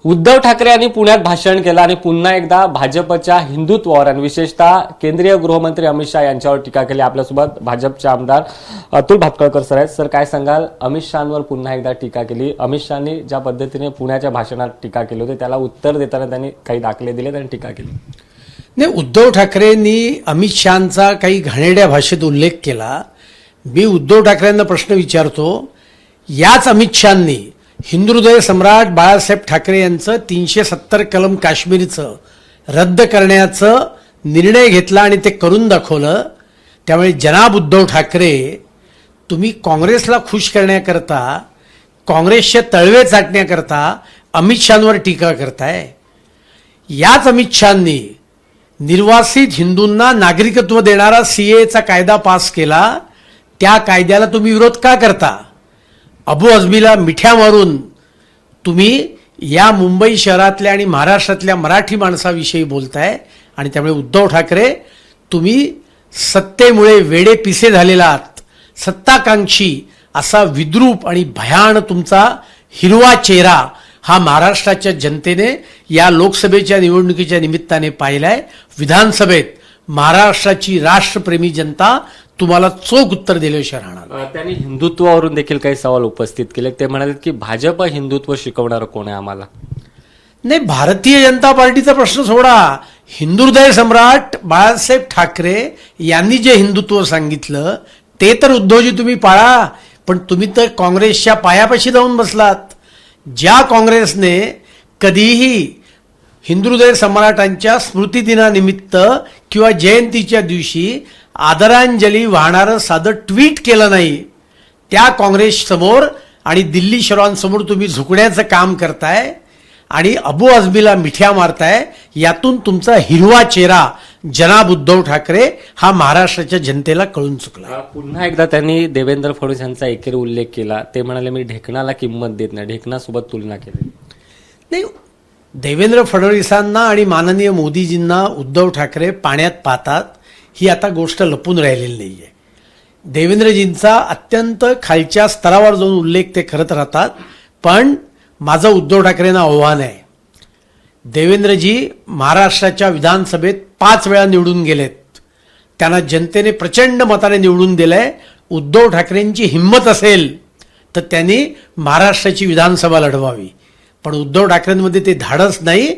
उद्धव ठाकरे यांनी पुण्यात भाषण केलं आणि पुन्हा एकदा भाजपच्या हिंदुत्वावर आणि विशेषतः केंद्रीय गृहमंत्री अमित शहा यांच्यावर टीका केली। आपल्यासोबत भाजपचे आमदार अतुल भातखळकर सर आहेत। सर, काय सांगाल? अमित शहांवर पुन्हा एकदा टीका केली। अमित शहांनी ज्या पद्धतीने पुण्याच्या भाषणात टीका केली होती त्याला उत्तर देताना त्यांनी काही दाखले दिले आणि टीका केली। नाही, उद्धव ठाकरेंनी अमित शहांचा काही घाणेरड्या भाषेत उल्लेख केला। मी उद्धव ठाकरेंना प्रश्न विचारतो, याच अमित शहांनी हिंदुहृदय सम्राट बाळासाहेब ठाकरे यांचं 370 कलम काश्मीरचं रद्द करण्याचं निर्णय घेतला आणि ते करून दाखवलं। त्यामुळे जनाब उद्धव ठाकरे, तुम्ही काँग्रेसला खुश करण्याकरता, काँग्रेसचे तळवे चाटण्याकरता अमित शहांवर टीका करताय। याच अमित शहांनी निर्वासित हिंदूंना नागरिकत्व देणारा सीएचा कायदा पास केला। त्या कायद्याला तुम्ही विरोध का करता? अबू आझमीला मिठ्या मारून तुम्ही या मुंबई शहरातल्या आणि महाराष्ट्रातल्या मराठी माणसाविषयी बोलताय। आणि त्यामुळे उद्धव ठाकरे, तुम्ही सत्तेमुळे वेडे पिसे झालेला आहात। सत्ताकांक्षी असा विद्रूप आणि भयान तुमचा हिरवा चेहरा हा महाराष्ट्राच्या जनतेने या लोकसभेच्या निवडणुकीच्या निमित्ताने पाहिलाय। विधानसभेत महाराष्ट्राची राष्ट्रप्रेमी जनता तुम्हाला चोख उत्तर दिल्याशिवाय राहणार। त्यांनी हिंदुत्वावरून देखील काही सवाल उपस्थित केले। ते म्हणाले की भाजप हिंदुत्व शिकवणार कोण आहे आम्हाला? नाही, भारतीय जनता पार्टीचा प्रश्न सोडा। हिंदुहृदय सम्राट बाळासाहेब ठाकरे यांनी जे हिंदुत्व सांगितलं ते तर उद्धवजी तुम्ही पाळा, पण तुम्ही तर काँग्रेसच्या पायापाशी जाऊन बसलात। ज्या काँग्रेसने कधीही हिंदुहृदय सम्राटांच्या स्मृतिदिनानिमित्त किंवा जयंतीच्या दिवशी आदरांजली वाहणारं साधं ट्विट केलं नाही, त्या काँग्रेस समोर आणि दिल्ली शहरांसमोर तुम्ही झुकण्याचं काम करताय आणि अबू आझमीला मिठ्या मारताय। यातून तुमचा हिरवा चेहरा जनाब उद्धव ठाकरे हा महाराष्ट्राच्या जनतेला कळून चुकला। पुन्हा एकदा त्यांनी देवेंद्र फडणवीस यांचा एकेरी उल्लेख केला। ते म्हणाले, मी ढेकणाला किंमत देत नाही, ढेकणासोबत तुलना केली। नाही, देवेंद्र फडणवीसांना आणि माननीय मोदीजींना उद्धव ठाकरे पाण्यात पाहतात ही आता गोष्ट लपून राहिलेली नाही आहे। देवेंद्रजींचा अत्यंत खालच्या स्तरावर जाऊन उल्लेख ते करत राहतात, पण माझं उद्धव ठाकरेंना आव्हान आहे। देवेंद्रजी महाराष्ट्राच्या विधानसभेत 5 वेळा निवडून गेलेत। त्यांना जनतेने प्रचंड मताने निवडून दिलंय। उद्धव ठाकरेंची हिंमत असेल तर त्यांनी महाराष्ट्राची विधानसभा लढवावी, पण उद्धव ठाकरेंमध्ये ते धाडस नाही।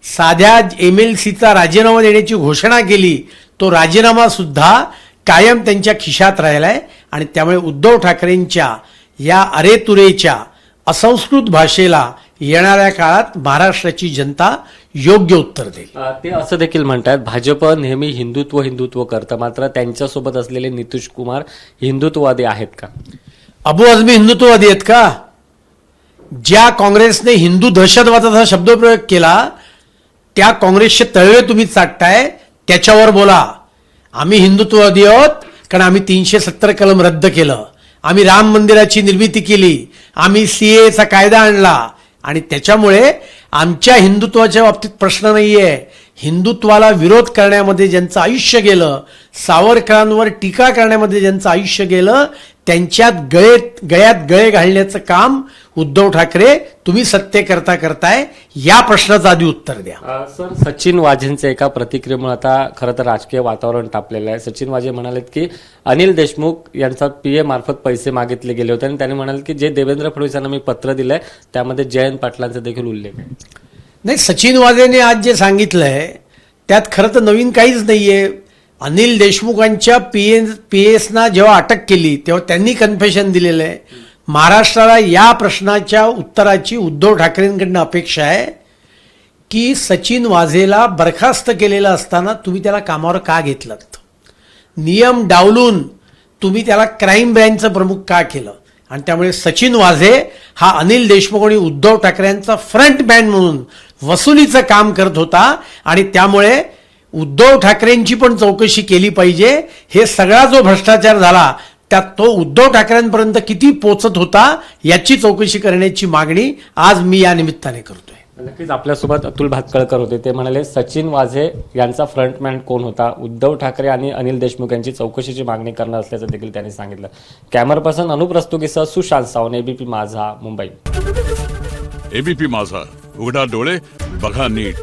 साध्या MLCचा राजीनामा देण्याची घोषणा केली, तो राजीनामा सुद्धा कायम त्यांच्या खिशात राहिलाय। आणि त्यामुळे उद्धव ठाकरेंच्या या अरेतुरेच्या असंस्कृत भाषेला येणाऱ्या काळात महाराष्ट्राची जनता योग्य उत्तर देईल। ते असं देखील म्हणतात, भाजप नेहमी हिंदुत्व हिंदुत्व करतं, मात्र त्यांच्यासोबत असलेले नितीश कुमार हिंदुत्ववादी आहेत का? अबू आझमी हिंदुत्ववादी आहेत का? ज्या काँग्रेसने हिंदू दहशतवादाचा शब्दप्रयोग केला त्या काँग्रेसचे तळवे तुम्ही चाटताय, त्याच्यावर बोला। आम्ही हिंदुत्ववादी आहोत कारण आम्ही 370 कलम रद्द केलं, आम्ही राम मंदिराची निर्मिती केली, आम्ही सीएचा कायदा आणला आणि त्याच्यामुळे आमच्या हिंदुत्वाच्या बाबतीत प्रश्न नाहीये। हिंदुत्वाला विरोध करण्यामध्ये ज्यांचं आयुष्य गेलं, सावरकरांवर टीका करण्यामध्ये ज्यांचं आयुष्य गेलं, त्यांच्यात गळ्यात गळे घालण्याचं काम उद्धव ठाकरे तुम्ही सत्य करताय। या प्रश्नाचं आधी उत्तर द्या। सर, सचिन वाझेंच्या एका प्रतिक्रियेमुळे आता खरं तर राजकीय वातावरण तापलेलं आहे। सचिन वाझे म्हणालेत की अनिल देशमुख यांचा PA मार्फत पैसे मागितले गेले होते आणि त्यांनी म्हणाले की जे देवेंद्र फडणवीस यांना मी पत्र दिलंय त्यामध्ये जयंत पाटलांचा देखील उल्लेख आहे। नाही, सचिन वाझेने आज जे सांगितलंय त्यात खरं तर नवीन काहीच नाहीये। अनिल देशमुखांच्या PS जेव्हा अटक केली तेव्हा त्यांनी कन्फेशन दिलेलं आहे। महाराष्ट्राला या प्रश्नाच्या उत्तराची उद्धव ठाकरेंकडनं अपेक्षा आहे की सचिन वाझेला बरखास्त केलेलं असताना तुम्ही त्याला कामावर का घेतलं? नियम डावलून तुम्ही त्याला क्राईम ब्रँचचं प्रमुख का केलं? आणि त्यामुळे सचिन वाझे हा अनिल देशमुख आणि उद्धव ठाकरेंचा फ्रंटमॅन म्हणून वसुलीचं काम करत होता आणि त्यामुळे उद्धव ठाकरेंची पण चौकशी केली पाहिजे। हे सगळा जो भ्रष्टाचार झाला त्यात तो उद्धव ठाकरेंपर्यंत किती पोचत होता याची चौकशी करण्याची मागणी आज मी या निमित्ताने करतोय। नक्कीच आपल्यासोबत अतुल भातखळकर होते। ते म्हणाले सचिन वाझे यांचा फ्रंटमॅन कोण होता, उद्धव ठाकरे आणि अनिल देशमुख यांची चौकशीची मागणी करणार असल्याचं देखील त्यांनी सांगितलं। कॅमेरा पर्सन अनुप रस्तोगीसह सुशांत सावंत, ABP माझा, मुंबई। ABP माझा, उघडा डोळे बघा नीट.